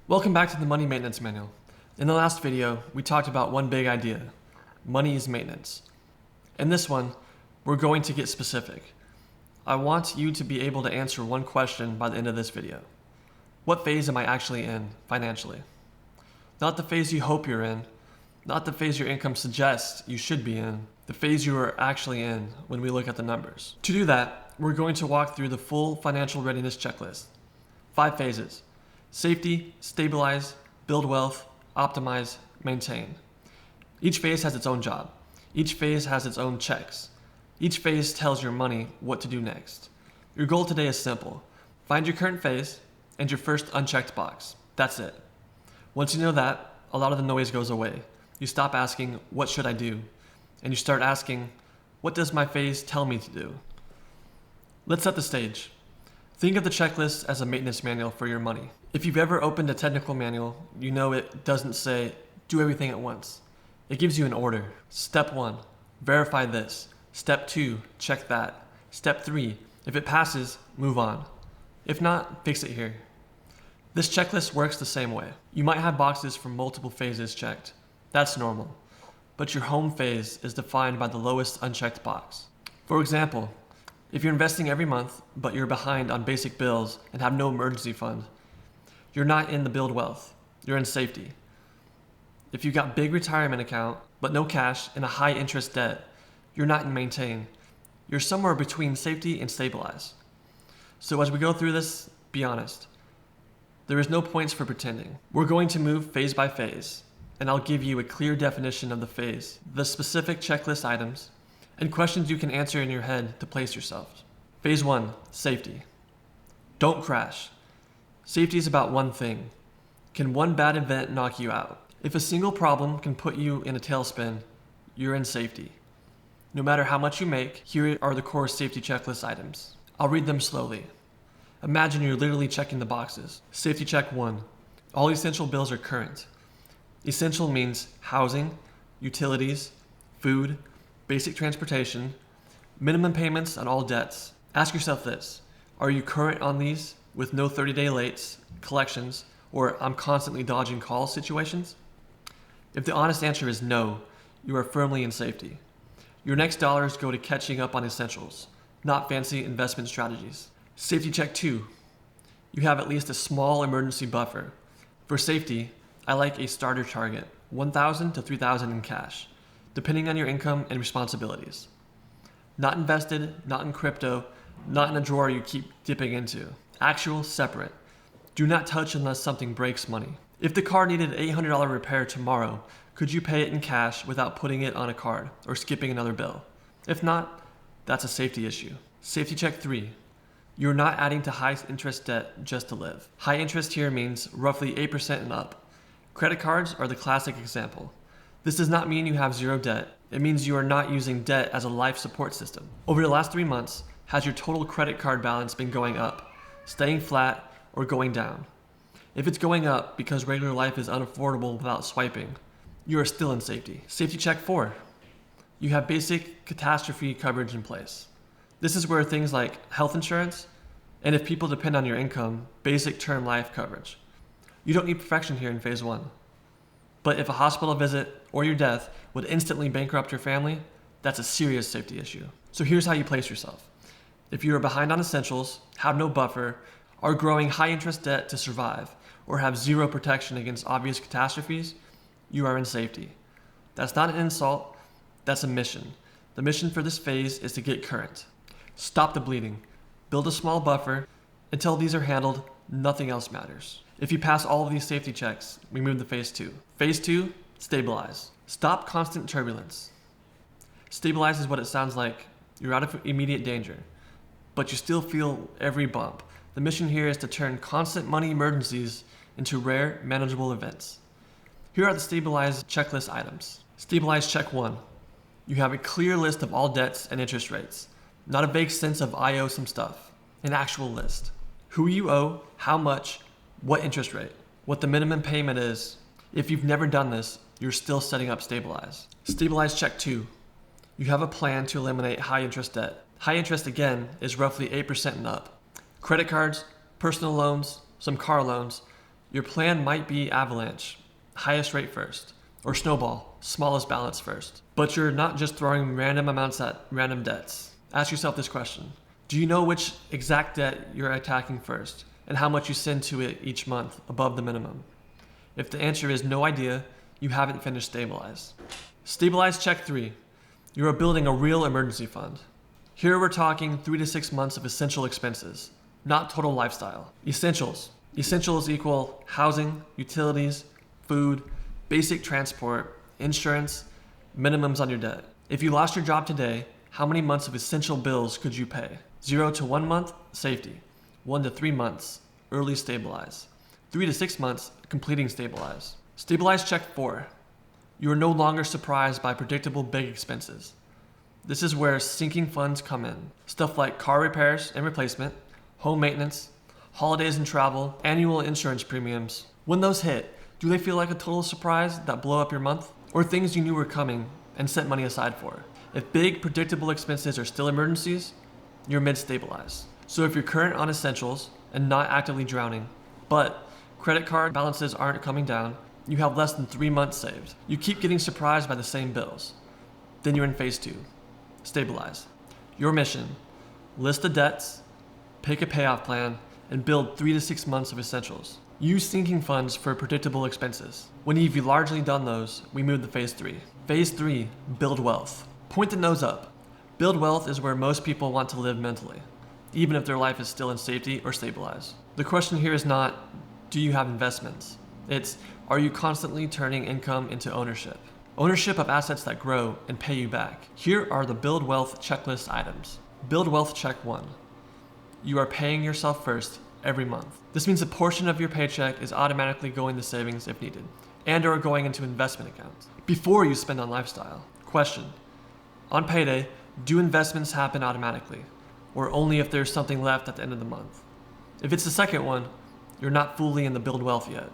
Welcome back to the Money Maintenance Manual. In the last video, we talked about one big idea: money is maintenance. In this one, we're going to get specific. I want you to be able to answer one question by the end of this video. What phase am I actually in financially? Not the phase you hope you're in, not the phase your income suggests you should be in, the phase you are actually in when we look at the numbers. To do that, we're going to walk through the full Financial Readiness Checklist. 5 phases: safety, stabilize, build wealth, optimize, maintain. Each phase has its own job. Each phase has its own checks. Each phase tells your money what to do next. Your goal today is simple. Find your current phase and your first unchecked box. That's it. Once you know that, a lot of the noise goes away. You stop asking, what should I do? And you start asking, what does my phase tell me to do? Let's set the stage. Think of the checklist as a maintenance manual for your money. If you've ever opened a technical manual, you know it doesn't say, do everything at once. It gives you an order. Step 1, verify this. Step 2, check that. Step 3, if it passes, move on. If not, fix it here. This checklist works the same way. You might have boxes for multiple phases checked. That's normal. But your home phase is defined by the lowest unchecked box. For example, if you're investing every month, but you're behind on basic bills and have no emergency fund, you're not in the build wealth, you're in safety. If you've got big retirement account, but no cash and a high interest debt, you're not in maintain. You're somewhere between safety and stabilize. So as we go through this, be honest. There is no points for pretending. We're going to move phase by phase, and I'll give you a clear definition of the phase, the specific checklist items, and questions you can answer in your head to place yourself. Phase 1, safety. Don't crash. Safety is about one thing. Can one bad event knock you out? If a single problem can put you in a tailspin, you're in safety. No matter how much you make, here are the core safety checklist items. I'll read them slowly. Imagine you're literally checking the boxes. Safety check 1. All essential bills are current. Essential means housing, utilities, food, basic transportation, minimum payments on all debts. Ask yourself this: are you current on these with no 30-day lates, collections, or I'm constantly dodging calls situations? If the honest answer is no, you are firmly in safety. Your next dollars go to catching up on essentials, not fancy investment strategies. Safety check 2. You have at least a small emergency buffer. For safety, I like a starter target, $1,000 to $3,000 in cash, depending on your income and responsibilities. Not invested, not in crypto, not in a drawer you keep dipping into. Actual, separate. Do not touch unless something breaks money. If the car needed an $800 repair tomorrow, could you pay it in cash without putting it on a card or skipping another bill? If not, that's a safety issue. Safety check 3. You're not adding to high interest debt just to live. High interest here means roughly 8% and up. Credit cards are the classic example. This does not mean you have zero debt. It means you are not using debt as a life support system. Over the last 3 months, has your total credit card balance been going up, staying flat, or going down? If it's going up because regular life is unaffordable without swiping, you are still in safety. Safety check 4. You have basic catastrophe coverage in place. This is where things like health insurance, and if people depend on your income, basic term life coverage. You don't need perfection here in phase 1. But if a hospital visit or your death would instantly bankrupt your family, that's a serious safety issue. So here's how you place yourself. If you are behind on essentials, have no buffer, are growing high interest debt to survive, or have zero protection against obvious catastrophes, you are in safety. That's not an insult, that's a mission. The mission for this phase is to get current. Stop the bleeding. Build a small buffer. Until these are handled, nothing else matters. If you pass all of these safety checks, we move to phase 2. Phase 2, stabilize. Stop constant turbulence. Stabilize is what it sounds like. You're out of immediate danger, but you still feel every bump. The mission here is to turn constant money emergencies into rare, manageable events. Here are the stabilize checklist items. Stabilize check 1. You have a clear list of all debts and interest rates. Not a vague sense of I owe some stuff. An actual list. Who you owe, how much, what interest rate, what the minimum payment is. If you've never done this, you're still setting up stabilize. Stabilize check 2. You have a plan to eliminate high interest debt. High interest again is roughly 8% and up. Credit cards, personal loans, some car loans, Your plan might be avalanche, highest rate first, or snowball, smallest balance first. But you're not just throwing random amounts at random debts. Ask yourself this question. Do you know which exact debt you're attacking first, and how much you send to it each month above the minimum? If the answer is no idea, you haven't finished Stabilize. Stabilize check 3. You are building a real emergency fund. Here we're talking 3 to 6 months of essential expenses, not total lifestyle. Essentials. Essentials equal housing, utilities, food, basic transport, insurance, minimums on your debt. If you lost your job today, how many months of essential bills could you pay? 0 to 1 month, safety. 1 to 3 months, early Stabilize. 3 to 6 months, completing Stabilize. Stabilize check 4. You are no longer surprised by predictable big expenses. This is where sinking funds come in. Stuff like car repairs and replacement, home maintenance, holidays and travel, annual insurance premiums. When those hit, do they feel like a total surprise that blow up your month? Or things you knew were coming and set money aside for? If big, predictable expenses are still emergencies, you're mid-Stabilize. So if you're current on essentials and not actively drowning, but credit card balances aren't coming down, you have less than 3 months saved. You keep getting surprised by the same bills. Then you're in phase 2, Stabilize. Your mission: list the debts, pick a payoff plan, and build 3 to 6 months of essentials. Use sinking funds for predictable expenses. When you've largely done those, we move to phase 3. Phase 3, build wealth. Point the nose up. Build wealth is where most people want to live mentally, even if their life is still in safety or Stabilize. The question here is not, do you have investments? It's, are you constantly turning income into ownership? Ownership of assets that grow and pay you back. Here are the Build Wealth checklist items. Build Wealth check 1. You are paying yourself first every month. This means a portion of your paycheck is automatically going to savings if needed, and or going into investment accounts before you spend on lifestyle. Question: on payday, do investments happen automatically, or only if there's something left at the end of the month? If it's the second one, you're not fully in the Build Wealth yet.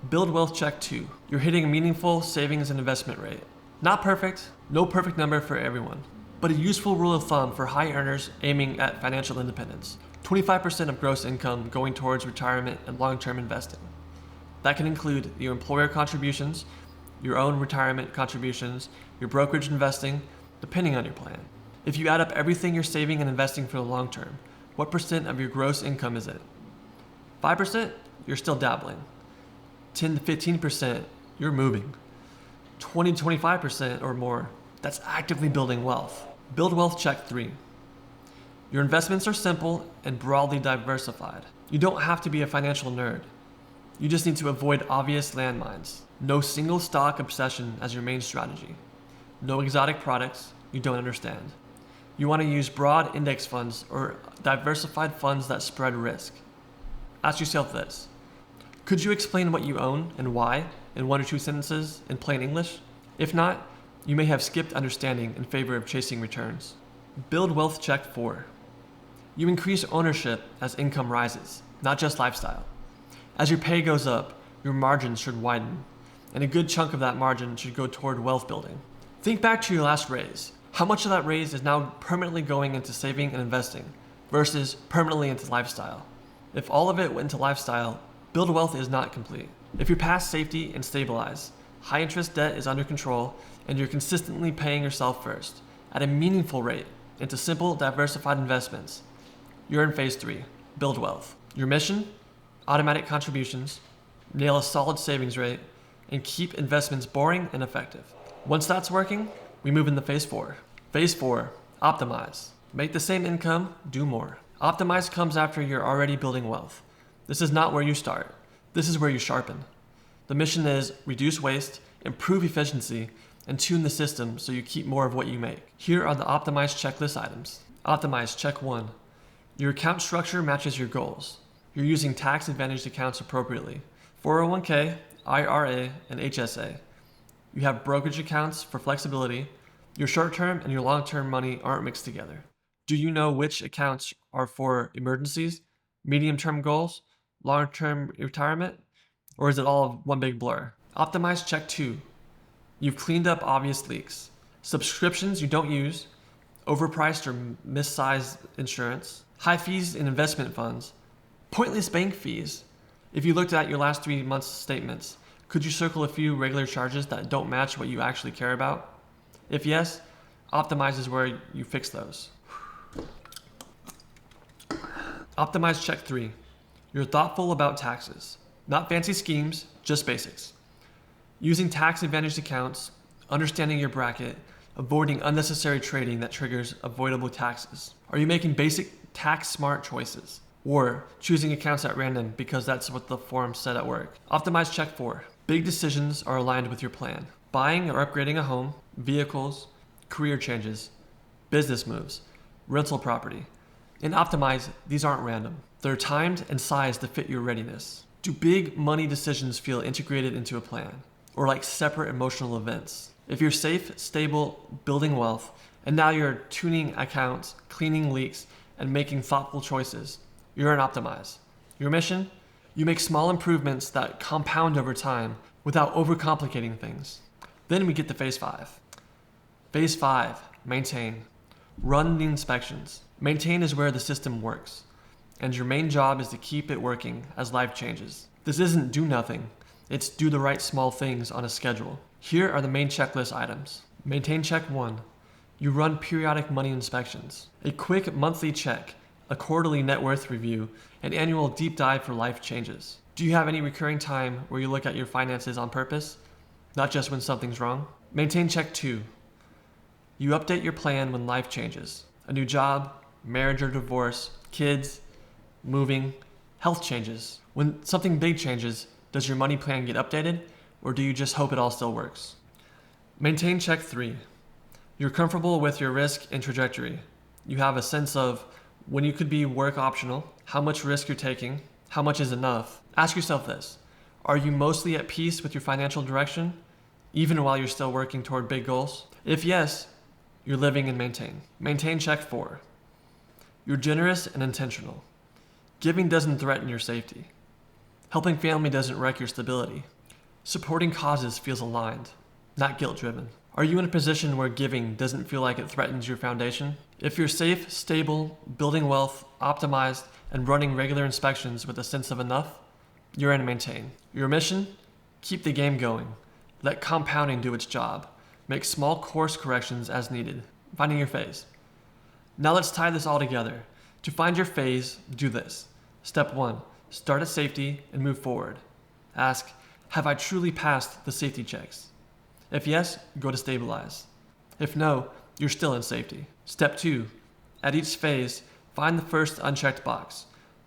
Build Wealth check 2. You're hitting a meaningful savings and investment rate. Not perfect, no perfect number for everyone, but a useful rule of thumb for high earners aiming at financial independence. 25% of gross income going towards retirement and long-term investing. That can include your employer contributions, your own retirement contributions, your brokerage investing, depending on your plan. If you add up everything you're saving and investing for the long term, what percent of your gross income is it? 5%? You're still dabbling. 10 to 15%, you're moving. 20 to 25% or more, that's actively building wealth. Build Wealth check 3. Your investments are simple and broadly diversified. You don't have to be a financial nerd. You just need to avoid obvious landmines. No single stock obsession as your main strategy. No exotic products you don't understand. You want to use broad index funds or diversified funds that spread risk. Ask yourself this: could you explain what you own and why in 1 or 2 sentences in plain English? If not, you may have skipped understanding in favor of chasing returns. Build Wealth check 4. You increase ownership as income rises, not just lifestyle. As your pay goes up, your margins should widen, and a good chunk of that margin should go toward wealth building. Think back to your last raise. How much of that raise is now permanently going into saving and investing versus permanently into lifestyle? If all of it went into lifestyle, Build Wealth is not complete. If you're past safety and Stabilize, high interest debt is under control, and you're consistently paying yourself first, at a meaningful rate, into simple, diversified investments, you're in phase 3, Build Wealth. Your mission? Automatic contributions, nail a solid savings rate, and keep investments boring and effective. Once that's working, we move into phase 4. Phase 4, Optimize. Make the same income, do more. Optimize comes after you're already building wealth. This is not where you start. This is where you sharpen. The mission is reduce waste, improve efficiency, and tune the system so you keep more of what you make. Here are the Optimize checklist items. Optimize check 1. Your account structure matches your goals. You're using tax-advantaged accounts appropriately. 401k, IRA, and HSA. You have brokerage accounts for flexibility. Your short-term and your long-term money aren't mixed together. Do you know which accounts are for emergencies, medium-term goals, long-term retirement, or is it all one big blur? Optimize check 2. You've cleaned up obvious leaks. Subscriptions you don't use, overpriced or missized insurance, high fees in investment funds, pointless bank fees, If you looked at your last 3 months' statements, could you circle a few regular charges that don't match what you actually care about? If yes, optimize is where you fix those. Optimize check 3. You're thoughtful about taxes. Not fancy schemes, just basics. Using tax-advantaged accounts, understanding your bracket, avoiding unnecessary trading that triggers avoidable taxes. Are you making basic tax-smart choices? Or choosing accounts at random because that's what the forum said at work? Optimize check 4. Big decisions are aligned with your plan. Buying or upgrading a home, vehicles, career changes, business moves, rental property. In Optimize, these aren't random. They're timed and sized to fit your readiness. Do big money decisions feel integrated into a plan, or like separate emotional events? If you're safe, stable, building wealth, and now you're tuning accounts, cleaning leaks, and making thoughtful choices, you're in Optimize. Your mission? You make small improvements that compound over time without overcomplicating things. Then we get to Phase 5. Phase 5, maintain. Run the inspections. Maintain is where the system works, and your main job is to keep it working as life changes. This isn't do nothing, it's do the right small things on a schedule. Here are the main checklist items. Maintain check 1. You run periodic money inspections. A quick monthly check, a quarterly net worth review, an annual deep dive for life changes. Do you have any recurring time where you look at your finances on purpose, not just when something's wrong? Maintain check 2. You update your plan when life changes. A new job, marriage or divorce, kids, moving, health changes. When something big changes, does your money plan get updated, or do you just hope it all still works? Maintain check 3. You're comfortable with your risk and trajectory. You have a sense of when you could be work optional, how much risk you're taking, how much is enough. Ask yourself this: are you mostly at peace with your financial direction, even while you're still working toward big goals? If yes, you're living in maintain. Maintain check 4. You're generous and intentional. Giving doesn't threaten your safety. Helping family doesn't wreck your stability. Supporting causes feels aligned, not guilt-driven. Are you in a position where giving doesn't feel like it threatens your foundation? If you're safe, stable, building wealth, optimized, and running regular inspections with a sense of enough, you're in maintain. Your mission? Keep the game going. Let compounding do its job. Make small course corrections as needed. Finding your phase. Now let's tie this all together. To find your phase, do this. Step 1, start at safety and move forward. Ask, have I truly passed the safety checks? If yes, go to stabilize. If no, you're still in safety. Step 2, at each phase, find the first unchecked box.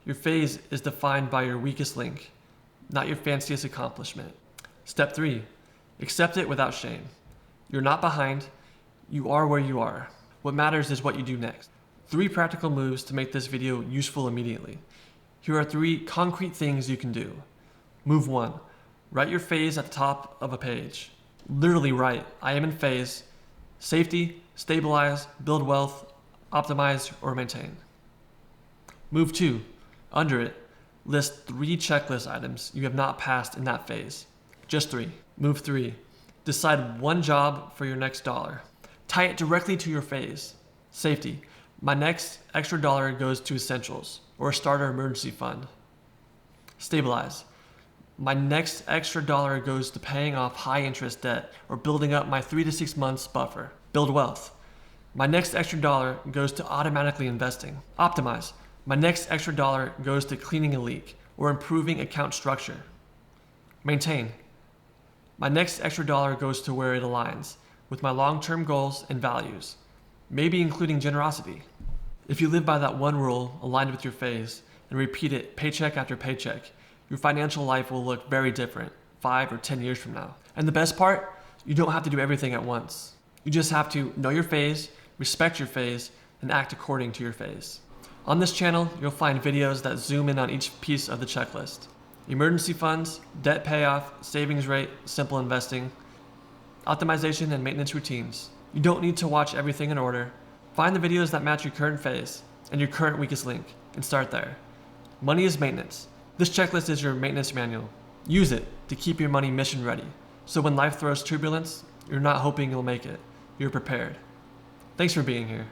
Your phase is defined by your weakest link, not your fanciest accomplishment. Step 3, accept it without shame. You're not behind, you are where you are. What matters is what you do next. 3 practical moves to make this video useful immediately. Here are 3 concrete things you can do. Move 1, write your phase at the top of a page. Literally write, I am in phase, safety, stabilize, build wealth, optimize, or maintain. Move 2, under it, list 3 checklist items you have not passed in that phase. Just 3. Move 3, decide 1 job for your next dollar. Tie it directly to your phase. Safety, my next extra dollar goes to essentials or a starter emergency fund. Stabilize, my next extra dollar goes to paying off high interest debt or building up my 3 to 6 months buffer. Build wealth, my next extra dollar goes to automatically investing. Optimize, my next extra dollar goes to cleaning a leak or improving account structure. Maintain, my next extra dollar goes to where it aligns with my long-term goals and values, maybe including generosity. If you live by that one rule aligned with your phase and repeat it paycheck after paycheck, your financial life will look very different 5 or 10 years from now. And the best part, you don't have to do everything at once. You just have to know your phase, respect your phase, and act according to your phase. On this channel, you'll find videos that zoom in on each piece of the checklist. Emergency funds, debt payoff, savings rate, simple investing, optimization and maintenance routines. You don't need to watch everything in order. Find the videos that match your current phase and your current weakest link and start there. Money is maintenance. This checklist is your maintenance manual. Use it to keep your money mission ready. So when life throws turbulence, you're not hoping you'll make it. You're prepared. Thanks for being here.